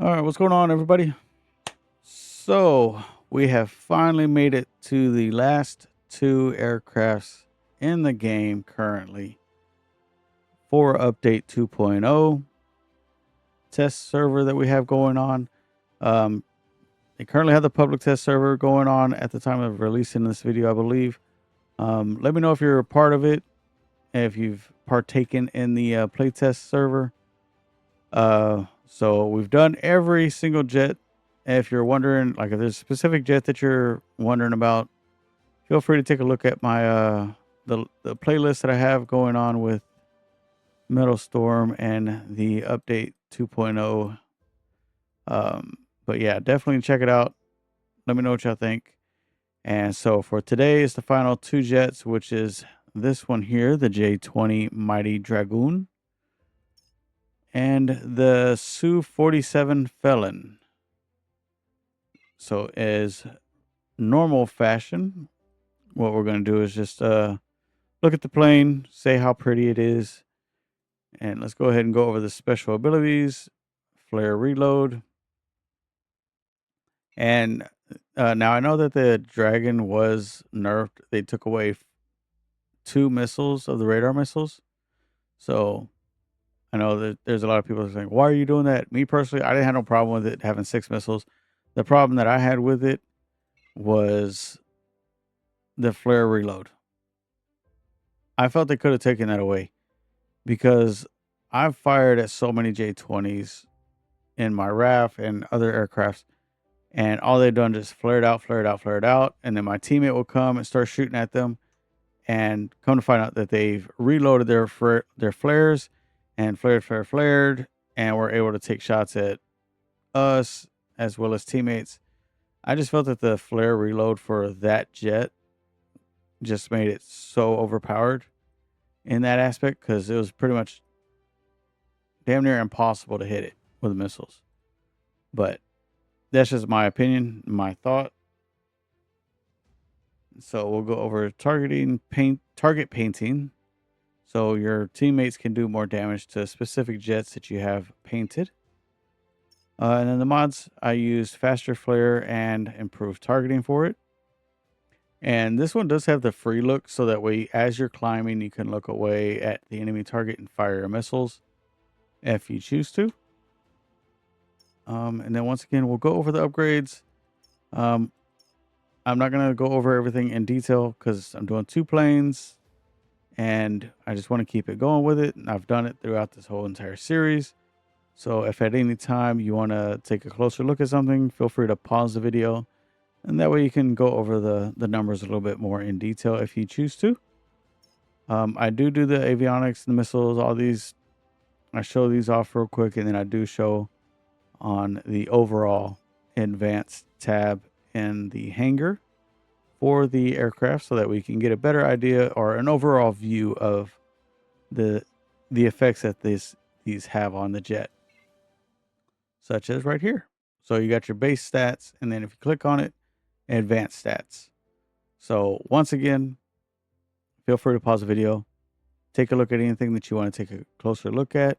All right, what's going on, everybody? So we have finally made it to the last two aircrafts in the game currently for update 2.0 test server that we have going on. They currently have the public test server going on at the time of releasing this video, I believe. Let me know if you're a part of it, if you've partaken in the playtest server. So we've done every single jet. If you're wondering, like, if there's a specific jet that you're wondering about, feel free to take a look at my the playlist that I have going on with metalstorm and the update 2.0. But yeah, definitely check it out. Let me know what y'all think. And so for today is the final two jets, which is this one here, the J-20 Mighty Dragoon, and the Su-47 Felon. So as normal fashion, what we're going to do is just look at the plane, say how pretty it is, and let's go ahead and go over the special abilities, flare reload. And now I know that the Dragon was nerfed. They took away 2 missiles of the radar missiles. So I know that there's a lot of people saying, why are you doing that? Me personally, I didn't have no problem with it having 6 missiles. The problem that I had with it was the flare reload. I felt they could have taken that away because I've fired at so many J-20s in my RAF and other aircrafts, and all they've done is flared out, flared out, flared out, and then my teammate will come and start shooting at them, and come to find out that they've reloaded their flares and flared, and were able to take shots at us as well as teammates. I just felt that the flare reload for that jet just made it so overpowered in that aspect, because it was pretty much damn near impossible to hit it with missiles. But that's just my opinion, my thought. So we'll go over target painting. So your teammates can do more damage to specific jets that you have painted. And then the mods, I used faster flare and improved targeting for it. And this one does have the free look, so that way as you're climbing, you can look away at the enemy target and fire your missiles if you choose to. And then once again, we'll go over the upgrades. I'm not going to go over everything in detail because I'm doing 2 planes and I just want to keep it going with it. And I've done it throughout this whole entire series. So if at any time you want to take a closer look at something, feel free to pause the video. And that way you can go over the numbers a little bit more in detail if you choose to. I do the avionics, the missiles, all these. I show these off real quick, and then I do show on the overall advanced tab in the hangar for the aircraft, so that we can get a better idea or an overall view of the effects that these have on the jet, such as right here. So you got your base stats, and then if you click on it, advanced stats. So once again, feel free to pause the video, take a look at anything that you want to take a closer look at,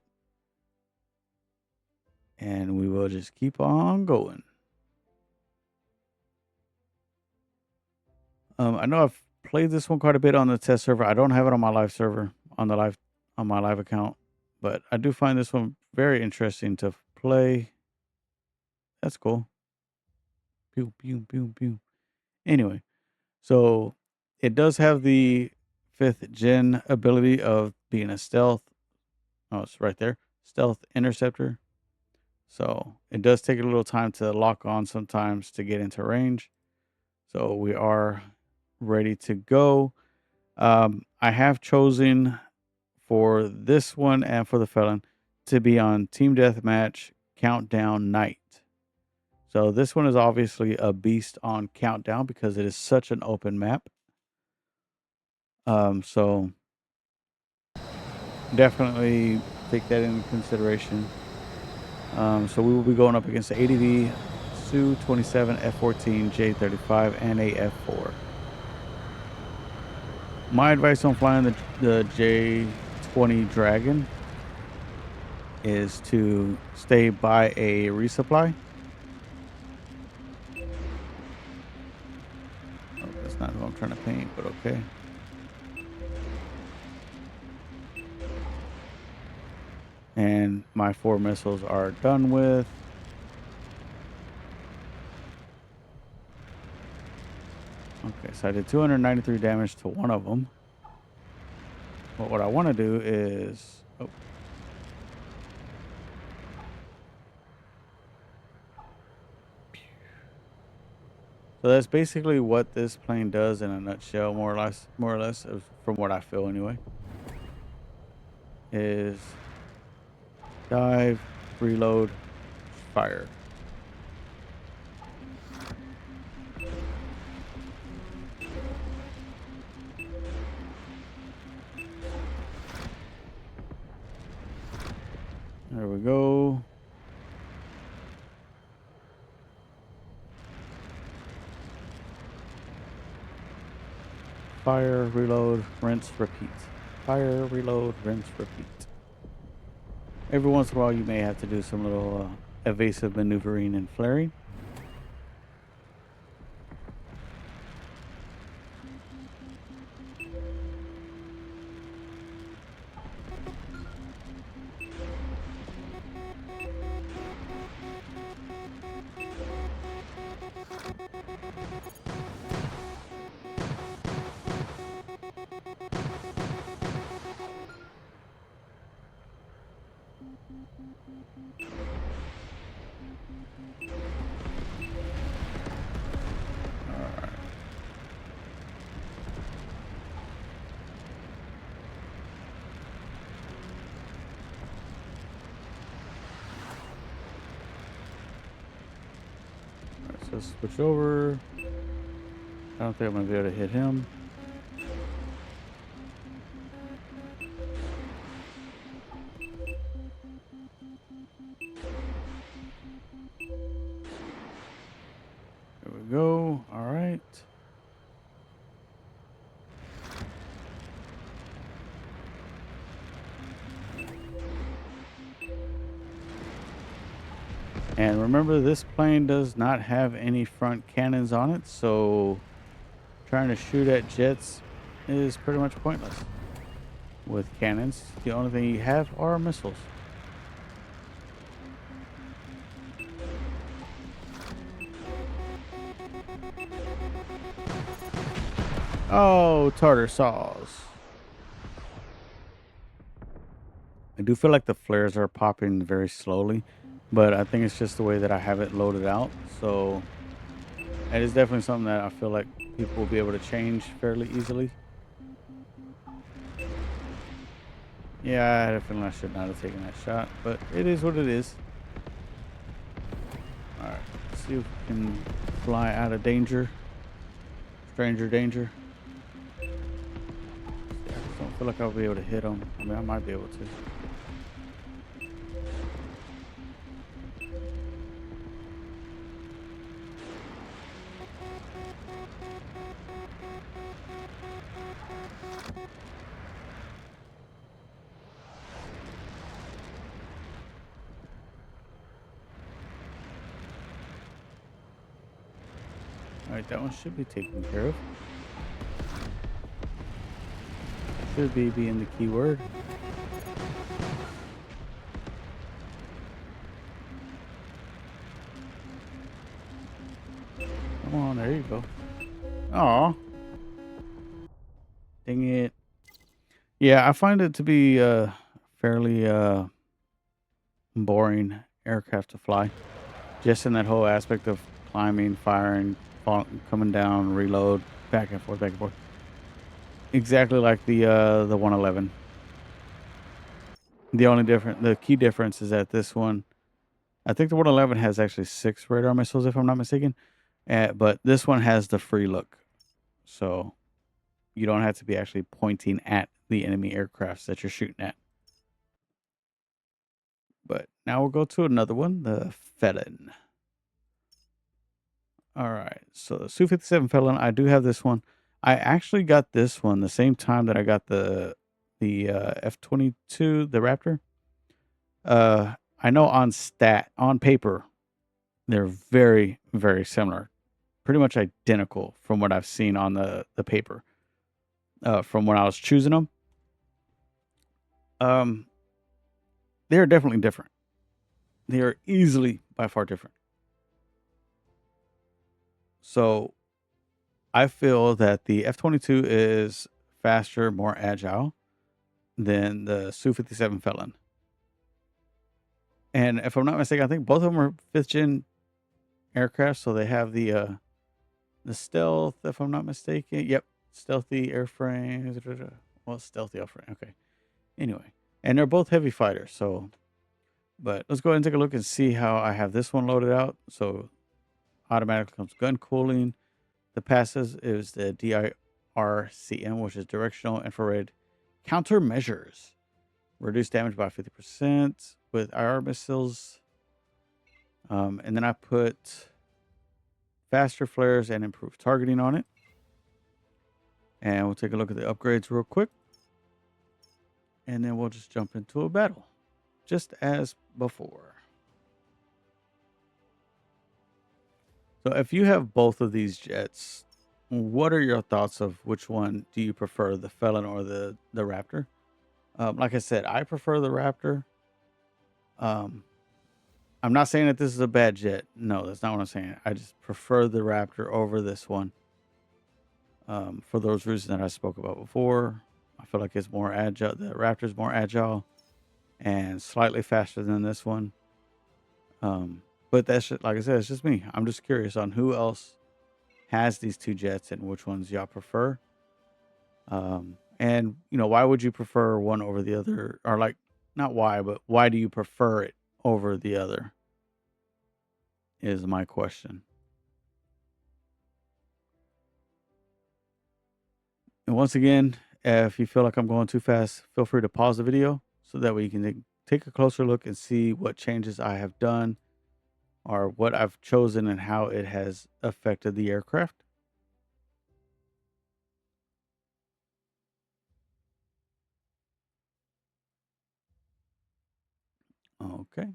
and we will just keep on going. I know I've played this one quite a bit on the test server. I don't have it on my live server, on my live account, but I do find this one very interesting to play. That's cool. Pew, pew, pew, pew. Anyway, so it does have the 5th gen ability of being a stealth. Oh, it's right there. Stealth interceptor. So it does take a little time to lock on sometimes to get into range. So we are ready to go. I have chosen for this one and for the Felon to be on Team Deathmatch Countdown Night. So this one is obviously a beast on Countdown because it is such an open map. So definitely take that into consideration. So we will be going up against the ADV, Su-27, F-14, J-35, and a F-4. My advice on flying the J-20 Dragon is to stay by a resupply. Oh, that's not who I'm trying to paint, but okay. And my 4 missiles are done with. Okay, so I did 293 damage to one of them. But what I want to do is... Oh. So that's basically what this plane does in a nutshell, more or less, from what I feel anyway. Is dive, reload, fire. There we go. Fire, reload, rinse, repeat. Fire, reload, rinse, repeat. Every once in a while, you may have to do some little evasive maneuvering and flaring. So switch over. I don't think I'm going to be able to hit him. There we go. All right. And remember, this plane does not have any front cannons on it, so trying to shoot at jets is pretty much pointless. With cannons, the only thing you have are missiles. Oh, tartar sauce. I do feel like the flares are popping very slowly, but I think it's just the way that I have it loaded out. So it is definitely something that I feel like people will be able to change fairly easily. Yeah, I had a feeling I should not have taken that shot, but it is what it is. Alright, let's see if we can fly out of danger. Stranger danger. Yeah, I just don't feel like I'll be able to hit him. I mean, I might be able to. Alright, that one should be taken care of. Should be being the keyword. Come on, there you go. Aw. Dang it. Yeah, I find it to be fairly boring aircraft to fly. Just in that whole aspect of climbing, firing, coming down, reload, back and forth, back and forth. Exactly like the 111. The key difference is that this one, I think the 111 has actually 6 radar missiles, if I'm not mistaken. But this one has the free look. So you don't have to be actually pointing at the enemy aircrafts that you're shooting at. But now we'll go to another one, the Felon. All right, so the Su-57 Felon, I do have this one. I actually got this one the same time that I got the F-22, the Raptor. I know on paper, they're very, very similar. Pretty much identical from what I've seen on the paper. From when I was choosing them. Um, they're definitely different. They are easily by far different. So I feel that the F-22 is faster, more agile than the Su-57 Felon. And if I'm not mistaken, I think both of them are 5th gen aircraft, so they have the stealth, if I'm not mistaken. Yep, stealthy airframe. Well, stealthy airframe. Okay. Anyway, and they're both heavy fighters. So, but let's go ahead and take a look and see how I have this one loaded out. So, automatically comes gun cooling. The passes is the DIRCM, which is directional infrared countermeasures. Reduce damage by 50% with IR missiles. And then I put faster flares and improved targeting on it. And we'll take a look at the upgrades real quick. And then we'll just jump into a battle, just as before. So if you have both of these jets, what are your thoughts of which one do you prefer, the Felon or the Raptor? Like I said, I prefer the Raptor. I'm not saying that this is a bad jet. No, that's not what I'm saying. I just prefer the Raptor over this one. For those reasons that I spoke about before. I feel like it's more agile. The Raptor's more agile and slightly faster than this one. But that's just, like I said, it's just me. I'm just curious on who else has these two jets and which ones y'all prefer. And why would you prefer one over the other? Or like, not why, but why do you prefer it over the other? Is my question. And once again, if you feel like I'm going too fast, feel free to pause the video so that way you can take a closer look and see what changes I have done or what I've chosen and how it has affected the aircraft. Okay.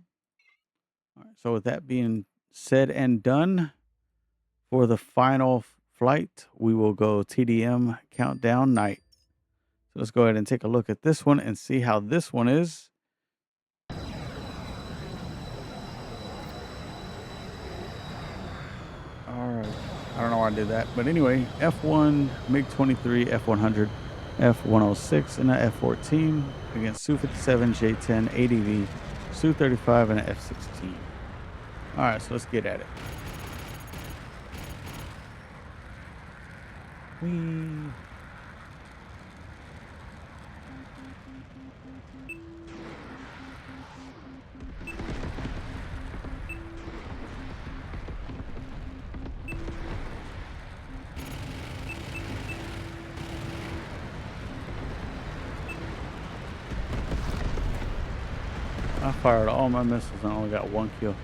All right. So with that being said and done, for the final flight, we will go TDM countdown night. So let's go ahead and take a look at this one and see how this one is. All right. I don't know why I did that. But anyway, F1, MiG-23, F-100, F-106, and a F-14 against Su-57, J-10, ADV, Su-35, and an F-16. All right, so let's get at it. Whee. I fired all my missiles and only got 1 kill.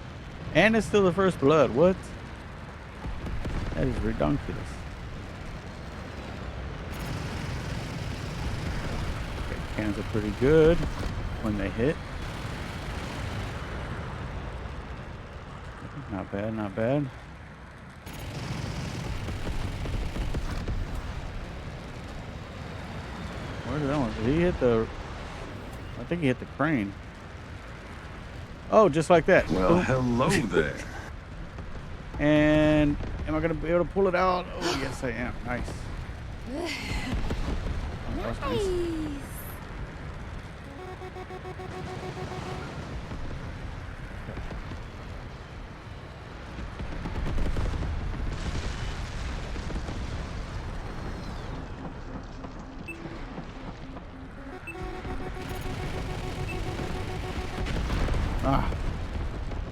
And it's still the first blood. What? That is redonkulous. Okay, cannons are pretty good when they hit. Not bad, not bad. Where did that one? Did he hit the... I think he hit the crane. Oh, just like that. Well, hello there. And am I going to be able to pull it out? Oh, yes, I am. Nice. Oh, that's nice.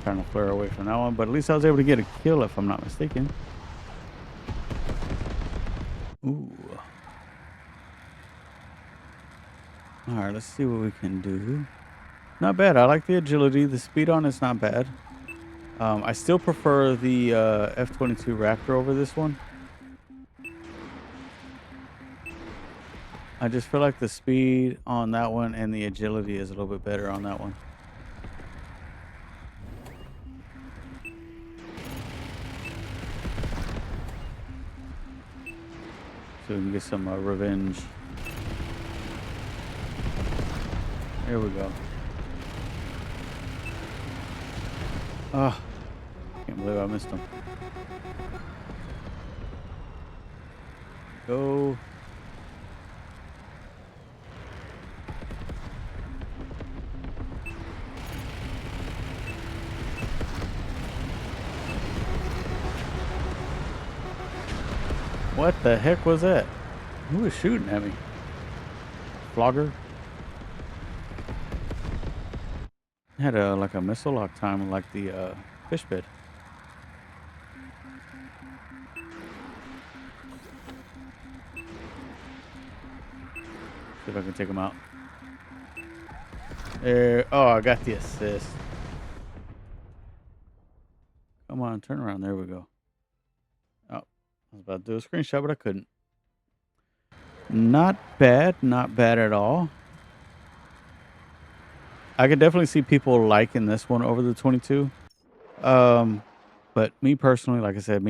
Trying to flare away from that one, but at least I was able to get a kill if I'm not mistaken. Ooh. Alright, let's see what we can do. Not bad. I like the agility. The speed on it's not bad. I still prefer the F-22 Raptor over this one. I just feel like the speed on that one and the agility is a little bit better on that one. so we can get some revenge. There we go. Ah, can't believe I missed him. Go. What the heck was that? Who was shooting at me? Flogger? Had a like a missile lock time like the fish bed. See if I can take him out. There. Oh, I got the assist. Come on, turn around. There we go. Oh, I was about to do a screenshot, but I couldn't. Not bad. Not bad at all. I could definitely see people liking this one over the 22. But me personally, like I said,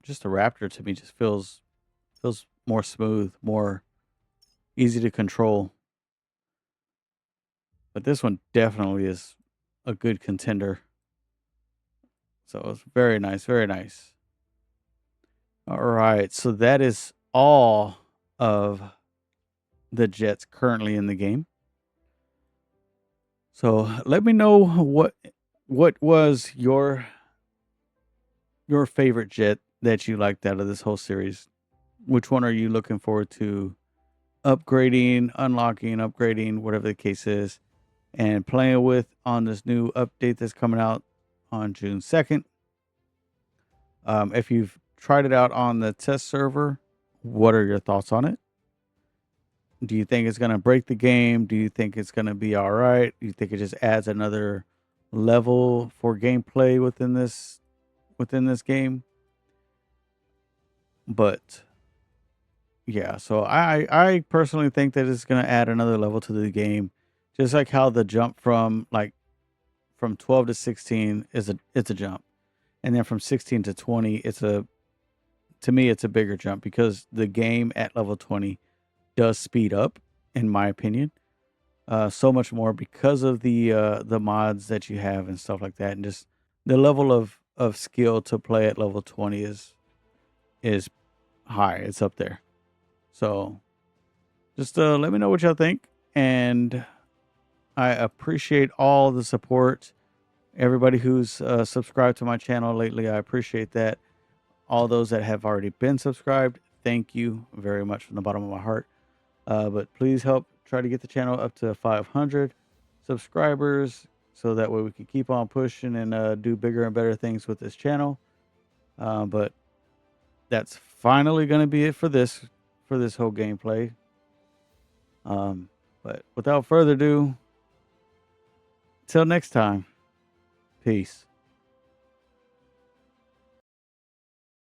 just the Raptor to me just feels more smooth, more easy to control. But this one definitely is a good contender. So it's very nice, very nice. All right, so that is all of the jets currently in the game. So let me know what was your favorite jet that you liked out of this whole series. Which one are you looking forward to upgrading, unlocking, upgrading, whatever the case is, and playing with on this new update that's coming out on June 2nd? If you've tried it out on the test server, what are your thoughts on it? Do you think it's going to break the game? Do you think it's going to be all right? Do you think it just adds another level for gameplay within this game? But yeah, so I personally think that it's going to add another level to the game, just like how the jump from 12 to 16 it's a jump, and then from 16 to 20 to me it's a bigger jump because the game at level 20 does speed up, in my opinion, so much more because of the mods that you have and stuff like that, and just the level of skill to play at level 20 is high. It's up there. So just let me know what y'all think, and I appreciate all the support. Everybody who's subscribed to my channel lately, I appreciate that. All those that have already been subscribed, thank you very much from the bottom of my heart. But please help try to get the channel up to 500 subscribers so that way we can keep on pushing and do bigger and better things with this channel. But that's finally going to be it for this whole gameplay. But without further ado, till next time, peace.